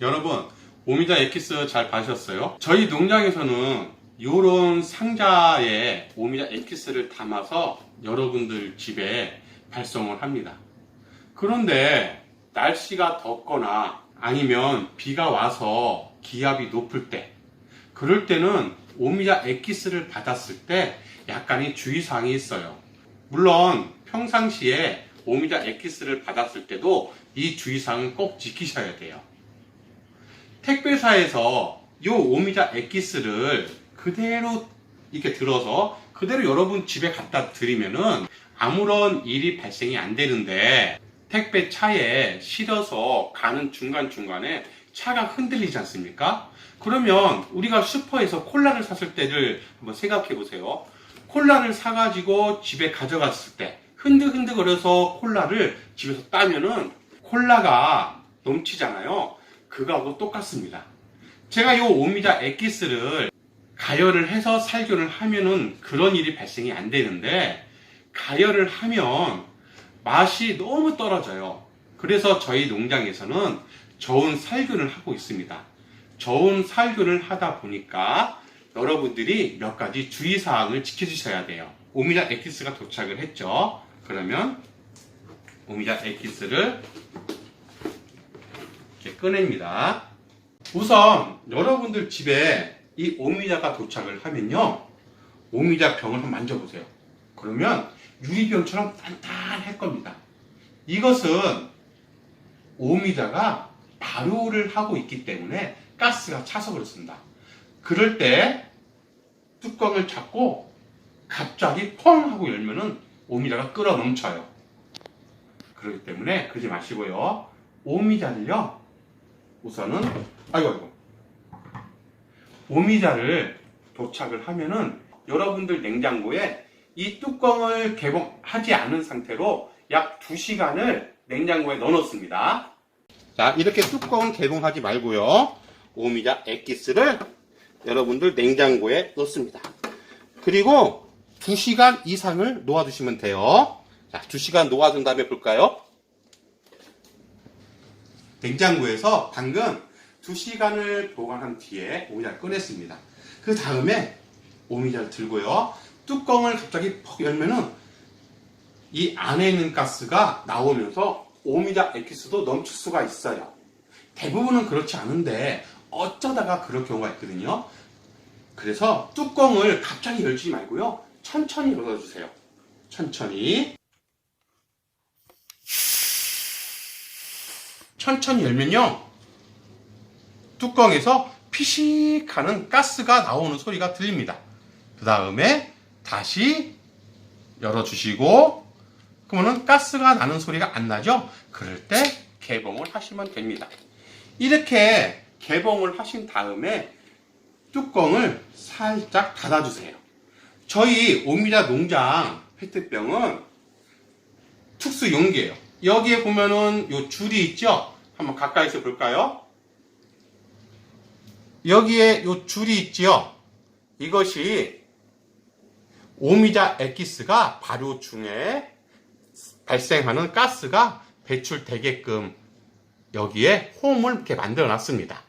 여러분, 오미자 엑기스 잘 봐셨어요? 저희 농장에서는 이런 상자에 오미자 엑기스를 담아서 여러분들 집에 발송을 합니다. 그런데 날씨가 덥거나 아니면 비가 와서 기압이 높을 때, 그럴 때는 오미자 엑기스를 받았을 때 약간의 주의사항이 있어요. 물론 평상시에 오미자 엑기스를 받았을 때도 이 주의사항은 꼭 지키셔야 돼요. 택배사에서 이 오미자 엑기스를 그대로 이렇게 들어서 그대로 여러분 집에 갖다 드리면은 아무런 일이 발생이 안 되는데, 택배 차에 실어서 가는 중간중간에 차가 흔들리지 않습니까? 그러면 우리가 슈퍼에서 콜라를 샀을 때를 한번 생각해 보세요. 콜라를 사가지고 집에 가져갔을 때 흔들흔들거려서 콜라를 집에서 따면은 콜라가 넘치잖아요. 그거하고 똑같습니다. 제가 이 오미자 엑기스를 가열을 해서 살균을 하면은 그런 일이 발생이 안 되는데, 가열을 하면 맛이 너무 떨어져요. 그래서 저희 농장에서는 저온 살균을 하고 있습니다. 저온 살균을 하다 보니까 여러분들이 몇 가지 주의사항을 지켜주셔야 돼요. 오미자 엑기스가 도착을 했죠. 그러면 오미자 엑기스를 이렇게 꺼냅니다. 우선 여러분들 집에 이 오미자가 도착을 하면요, 오미자 병을 한번 만져보세요. 그러면 유리병처럼 단단할 겁니다. 이것은 오미자가 발효를 하고 있기 때문에 가스가 차서 그렇습니다. 그럴 때 뚜껑을 잡고 갑자기 펑 하고 열면은 오미자가 끓어 넘쳐요. 그렇기 때문에 그러지 마시고요. 오미자를요, 우선은 오미자를 도착을 하면은 여러분들 냉장고에 이 뚜껑을 개봉하지 않은 상태로 약 2시간을 냉장고에 넣어 놓습니다. 자, 이렇게 뚜껑 개봉하지 말고요, 오미자 엑기스를 여러분들 냉장고에 넣습니다. 그리고 2시간 이상을 놓아두시면 돼요. 자, 2시간 놓아둔 다음에 볼까요? 냉장고에서 방금 2시간을 보관한 뒤에 오미자를 꺼냈습니다. 그 다음에 오미자를 들고요, 뚜껑을 갑자기 퍽 열면은 이 안에 있는 가스가 나오면서 오미자 엑기스도 넘칠 수가 있어요. 대부분은 그렇지 않은데 어쩌다가 그럴 경우가 있거든요. 그래서 뚜껑을 갑자기 열지 말고요, 천천히 열어주세요. 천천히 열면요, 뚜껑에서 피식 하는 가스가 나오는 소리가 들립니다. 그 다음에 다시 열어주시고, 그러면 가스가 나는 소리가 안 나죠? 그럴 때 개봉을 하시면 됩니다. 이렇게 개봉을 하신 다음에 뚜껑을 살짝 닫아주세요. 저희 오미자 농장 페트병은 특수 용기예요. 여기에 보면은 요 줄이 있죠? 한번 가까이서 볼까요? 여기에 요 줄이 있죠? 이것이 오미자 엑기스가 발효 중에 발생하는 가스가 배출되게끔 여기에 홈을 이렇게 만들어 놨습니다.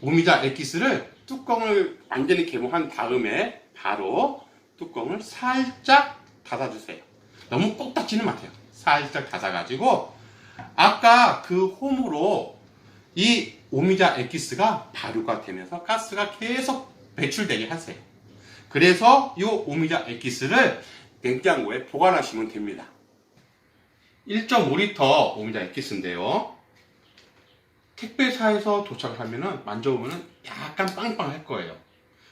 오미자 엑기스를 뚜껑을 완전히 개봉한 다음에 바로 뚜껑을 살짝 닫아주세요. 너무 꼭 닫지는 마세요. 살짝 닫아가지고 아까 그 홈으로 이 오미자 엑기스가 발효가 되면서 가스가 계속 배출되게 하세요. 그래서 이 오미자 엑기스를 냉장고에 보관하시면 됩니다. 1.5리터 오미자 엑기스인데요, 택배사에서 도착을 하면은 만져보면은 약간 빵빵할 거예요.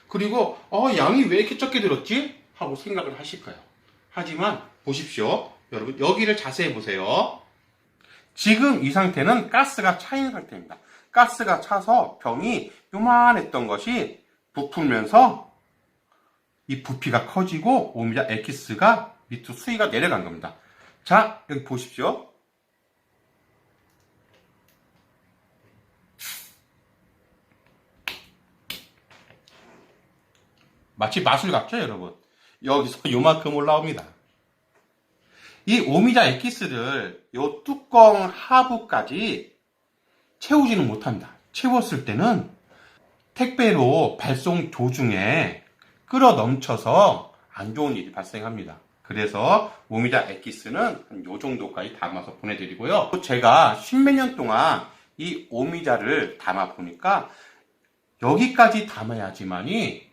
그리고 양이 왜 이렇게 적게 들었지? 하고 생각을 하실 거예요. 하지만 보십시오. 여러분, 여기를 자세히 보세요. 지금 이 상태는 가스가 차 있는 상태입니다. 가스가 차서 병이 요만했던 것이 부풀면서 이 부피가 커지고 오미자 엑기스가 밑으로 수위가 내려간 겁니다. 자, 여기 보십시오. 마치 마술 같죠, 여러분? 여기서 요만큼 올라옵니다. 이 오미자 엑기스를 요 뚜껑 하부까지 채우지는 못합니다. 채웠을 때는 택배로 발송 도중에 끓어 넘쳐서 안 좋은 일이 발생합니다. 그래서 오미자 엑기스는 한 요 정도까지 담아서 보내드리고요. 제가 십몇 년 동안 이 오미자를 담아 보니까 여기까지 담아야지만이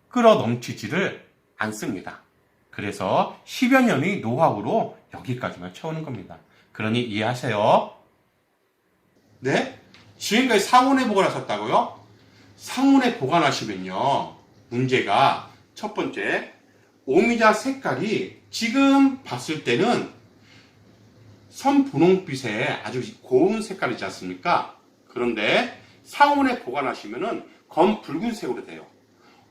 끓어 넘치지를 않습니다. 그래서 10여 년의 노하우로 여기까지만 채우는 겁니다. 그러니 이해하세요. 네? 지금까지 상온에 보관하셨다고요? 상온에 보관하시면요, 문제가 첫 번째, 오미자 색깔이 지금 봤을 때는 선분홍빛의 아주 고운 색깔이지 않습니까? 그런데 상온에 보관하시면은 검 붉은색으로 돼요.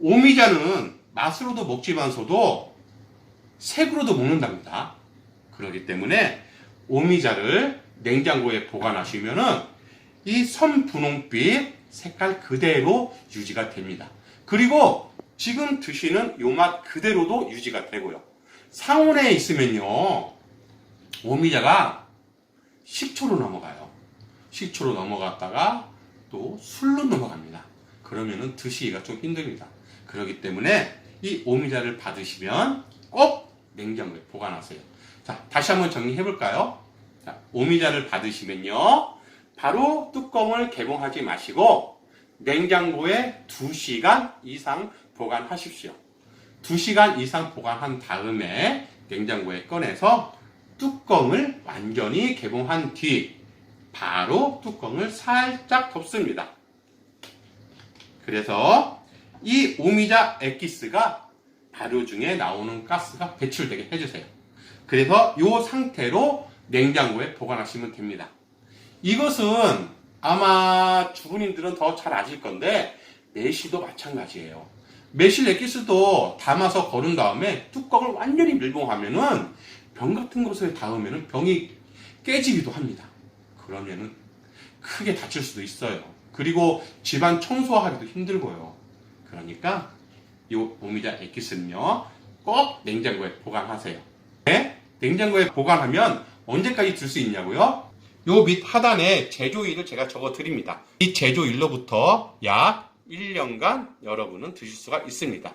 오미자는 맛으로도 먹지만서도 색으로도 먹는답니다. 그렇기 때문에 오미자를 냉장고에 보관하시면은 이 선분홍빛 색깔 그대로 유지가 됩니다. 그리고 지금 드시는 요 맛 그대로도 유지가 되고요. 상온에 있으면요, 오미자가 식초로 넘어가요. 식초로 넘어갔다가 또 술로 넘어갑니다. 그러면은 드시기가 좀 힘듭니다. 그렇기 때문에 이 오미자를 받으시면 꼭 냉장고에 보관하세요. 자, 다시 한번 정리해 볼까요? 자, 오미자를 받으시면요, 바로 뚜껑을 개봉하지 마시고 냉장고에 2시간 이상 보관하십시오. 2시간 이상 보관한 다음에 냉장고에 꺼내서 뚜껑을 완전히 개봉한 뒤 바로 뚜껑을 살짝 덮습니다. 그래서 이 오미자 엑기스가 발효 중에 나오는 가스가 배출되게 해주세요. 그래서 이 상태로 냉장고에 보관하시면 됩니다. 이것은 아마 주부님들은 더 잘 아실 건데 매실도 마찬가지예요. 매실 엑기스도 담아서 거른 다음에 뚜껑을 완전히 밀봉하면은 병 같은 것을 닿으면은 병이 깨지기도 합니다. 그러면은 크게 다칠 수도 있어요. 그리고 집안 청소하기도 힘들고요. 그러니까 이 오미자 엑기스는요, 꼭 냉장고에 보관하세요. 네? 냉장고에 보관하면 언제까지 들 수 있냐고요? 요 밑 하단에 제조일을 제가 적어 드립니다. 이 제조일로부터 약 1년간 여러분은 드실 수가 있습니다.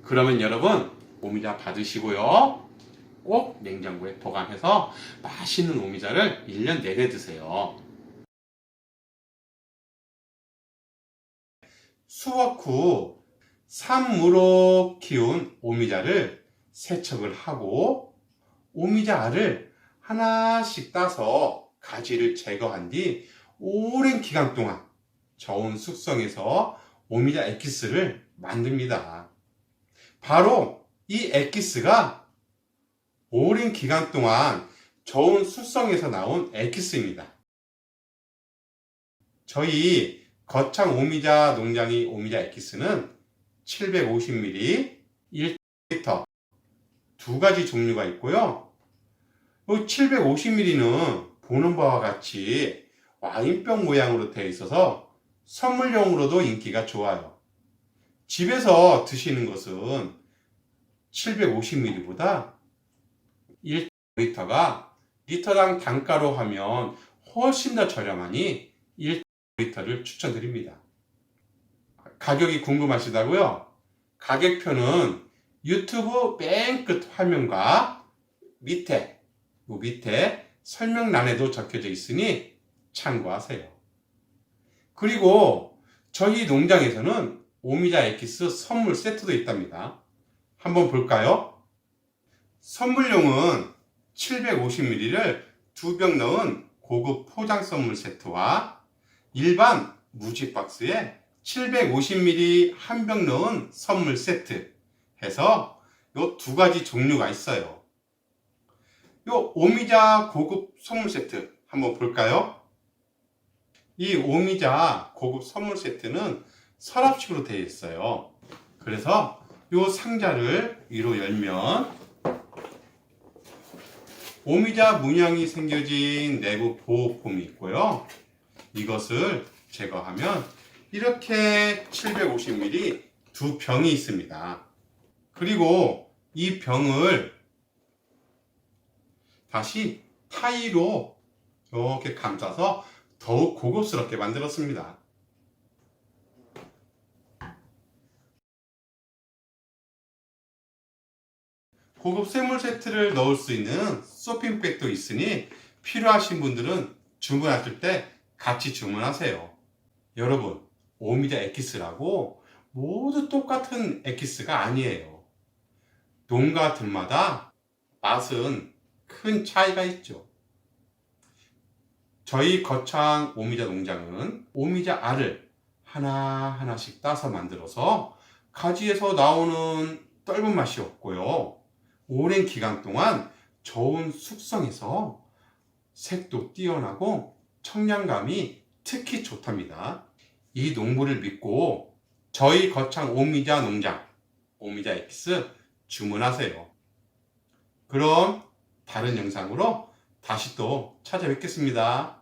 그러면 여러분, 오미자 받으시고요, 꼭 냉장고에 보관해서 맛있는 오미자를 1년 내내 드세요. 수확 후 산무로 키운 오미자를 세척을 하고 오미자 알을 하나씩 따서 가지를 제거한 뒤 오랜 기간 동안 저온 숙성해서 오미자 엑기스를 만듭니다. 바로 이 엑기스가 오랜 기간 동안 저온 숙성에서 나온 엑기스입니다. 저희 거창 오미자 농장의 오미자 엑기스는 750ml, 1리터 두 가지 종류가 있고요. 750ml는 보는 바와 같이 와인병 모양으로 되어 있어서 선물용으로도 인기가 좋아요. 집에서 드시는 것은 750ml보다 1리터가 리터당 단가로 하면 훨씬 더 저렴하니 1리터를 추천드립니다. 가격이 궁금하시다고요? 가격표는 유튜브 맨 끝 화면과 밑에 설명란에도 적혀져 있으니 참고하세요. 그리고 저희 농장에서는 오미자 엑기스 선물 세트도 있답니다. 한번 볼까요? 선물용은 750ml를 2병 넣은 고급 포장 선물 세트와 일반 무지 박스에 750ml 한 병 넣은 선물 세트 해서 요 두 가지 종류가 있어요. 요 오미자 고급 선물 세트 한번 볼까요? 이 오미자 고급 선물 세트는 서랍식으로 되어 있어요. 그래서 요 상자를 위로 열면 오미자 문양이 생겨진 내부 보호폼이 있고요. 이것을 제거하면 이렇게 750ml 두 병이 있습니다. 그리고 이 병을 다시 타이로 이렇게 감싸서 더욱 고급스럽게 만들었습니다. 고급 쇠물 세트를 넣을 수 있는 쇼핑백도 있으니 필요하신 분들은 주문하실 때 같이 주문하세요. 여러분, 오미자 엑기스라고 모두 똑같은 엑기스가 아니에요. 농가 들마다 맛은 큰 차이가 있죠. 저희 거창 오미자 농장은 오미자 알을 하나하나씩 따서 만들어서 가지에서 나오는 떫은 맛이 없고요. 오랜 기간 동안 저온 숙성해서 색도 뛰어나고 청량감이 특히 좋답니다. 이 농부를 믿고 저희 거창 오미자 농장, 오미자 엑기스 주문하세요. 그럼 다른 영상으로 다시 또 찾아뵙겠습니다.